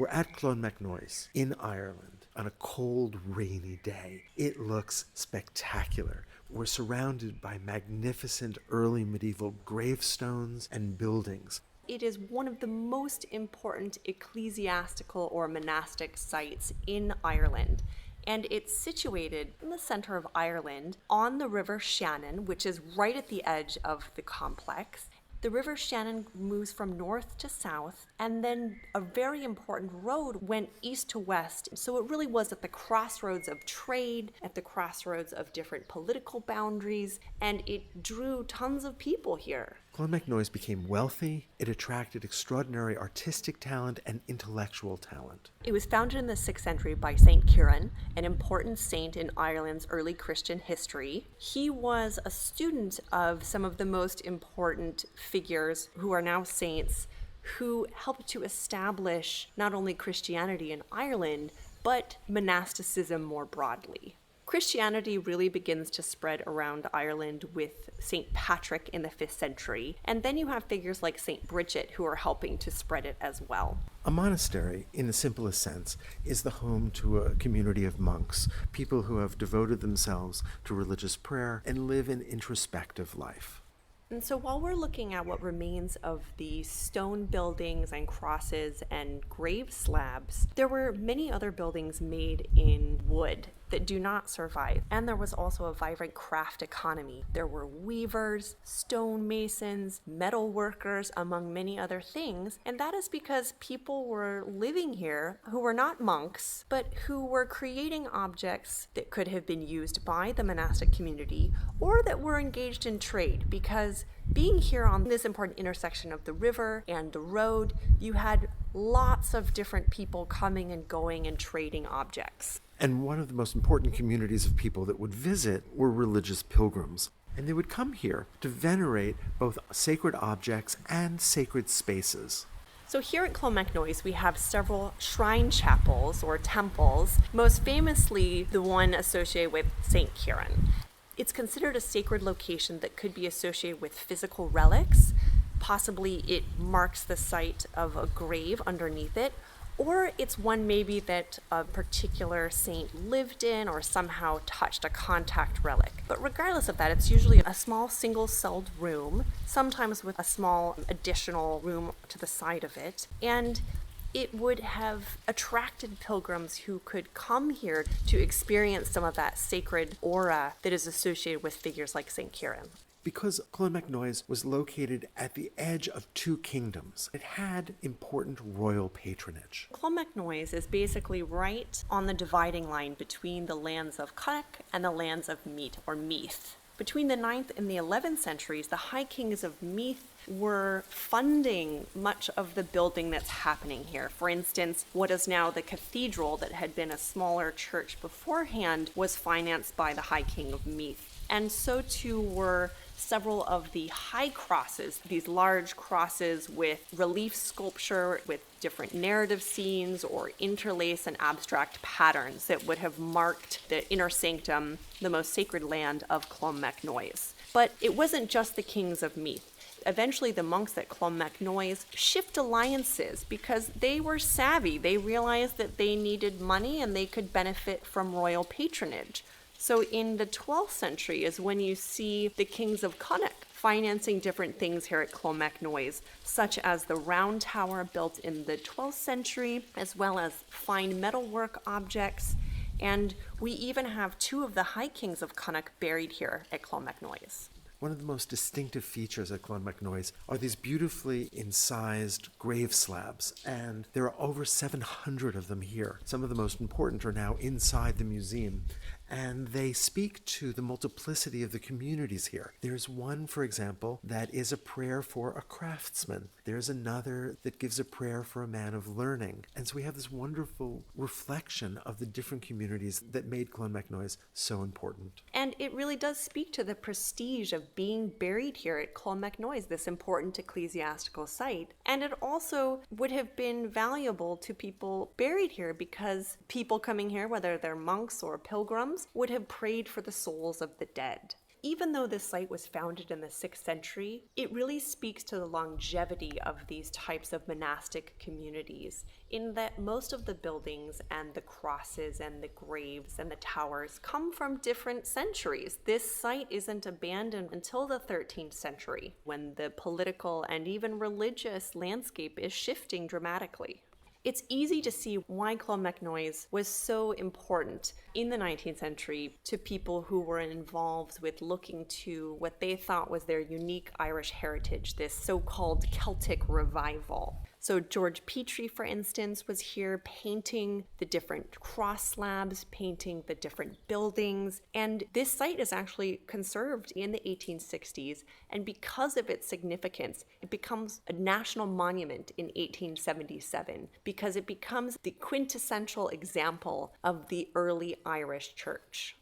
We're at Clonmacnoise in Ireland on a cold, rainy day. It looks spectacular. We're surrounded by magnificent early medieval gravestones and buildings. It is one of the most important ecclesiastical or monastic sites in Ireland. And it's situated in the center of Ireland on the River Shannon, which is right at the edge of the complex. The River Shannon moves from north to south, and then a very important road went east to west. So it really was at the crossroads of trade, at the crossroads of different political boundaries, and it drew tons of people here. Clonmacnoise became wealthy. It attracted extraordinary artistic talent and intellectual talent. It was founded in the 6th century by St. Kieran, an important saint in Ireland's early Christian history. He was a student of some of the most important figures who are now saints, who helped to establish not only Christianity in Ireland, but monasticism more broadly. Christianity really begins to spread around Ireland with St. Patrick in the 5th century, and then you have figures like St. Bridget who are helping to spread it as well. A monastery, in the simplest sense, is the home to a community of monks, people who have devoted themselves to religious prayer and live an introspective life. And so while we're looking at what remains of the stone buildings and crosses and grave slabs, there were many other buildings made in wood that do not survive. And there was also a vibrant craft economy. There were weavers, stonemasons, metal workers, among many other things. And that is because people were living here who were not monks, but who were creating objects that could have been used by the monastic community or that were engaged in trade, because being here on this important intersection of the river and the road, you had lots of different people coming and going and trading objects. And one of the most important communities of people that would visit were religious pilgrims. And they would come here to venerate both sacred objects and sacred spaces. So here at Clonmacnoise, we have several shrine chapels or temples, most famously the one associated with St. Kieran. It's considered a sacred location that could be associated with physical relics. Possibly it marks the site of a grave underneath it, or it's one maybe that a particular saint lived in or somehow touched, a contact relic. But regardless of that, it's usually a small single-celled room, sometimes with a small additional room to the side of it. And it would have attracted pilgrims who could come here to experience some of that sacred aura that is associated with figures like St. Kieran. Because Clonmacnoise was located at the edge of two kingdoms, it had important royal patronage. Clonmacnoise is basically right on the dividing line between the lands of Connacht and the lands of Meath, or Meath. Between the 9th and the 11th centuries, the High Kings of Meath were funding much of the building that's happening here. For instance, what is now the cathedral, that had been a smaller church beforehand, was financed by the High King of Meath. And so too were several of the high crosses, these large crosses with relief sculpture, with different narrative scenes or interlace and abstract patterns that would have marked the inner sanctum, the most sacred land of Clonmacnoise. But it wasn't just the kings of Meath. Eventually, the monks at Clonmacnoise shift alliances because they were savvy. They realized that they needed money and they could benefit from royal patronage. So in the 12th century is when you see the kings of Connacht financing different things here at Clonmacnoise, such as the round tower built in the 12th century, as well as fine metalwork objects. And we even have two of the high kings of Connacht buried here at Clonmacnoise. One of the most distinctive features at Clonmacnoise are these beautifully incised grave slabs, and there are over 700 of them here. Some of the most important are now inside the museum, and they speak to the multiplicity of the communities here. There's one, for example, that is a prayer for a craftsman. There's another that gives a prayer for a man of learning. And so we have this wonderful reflection of the different communities that made Clonmacnoise so important. And it really does speak to the prestige of being buried here at Clonmacnoise, this important ecclesiastical site. And it also would have been valuable to people buried here because people coming here, whether they're monks or pilgrims, would have prayed for the souls of the dead. even though this site was founded in the 6th century, it really speaks to the longevity of these types of monastic communities, in that most of the buildings and the crosses and the graves and the towers come from different centuries. This site isn't abandoned until the 13th century, when the political and even religious landscape is shifting dramatically. It's easy to see why Clonmacnoise was so important in the 19th century to people who were involved with looking to what they thought was their unique Irish heritage, this so-called Celtic revival. So George Petrie, for instance, was here painting the different cross slabs, painting the different buildings, and this site is actually conserved in the 1860s, and because of its significance, it becomes a national monument in 1877, because it becomes the quintessential example of the early Irish church.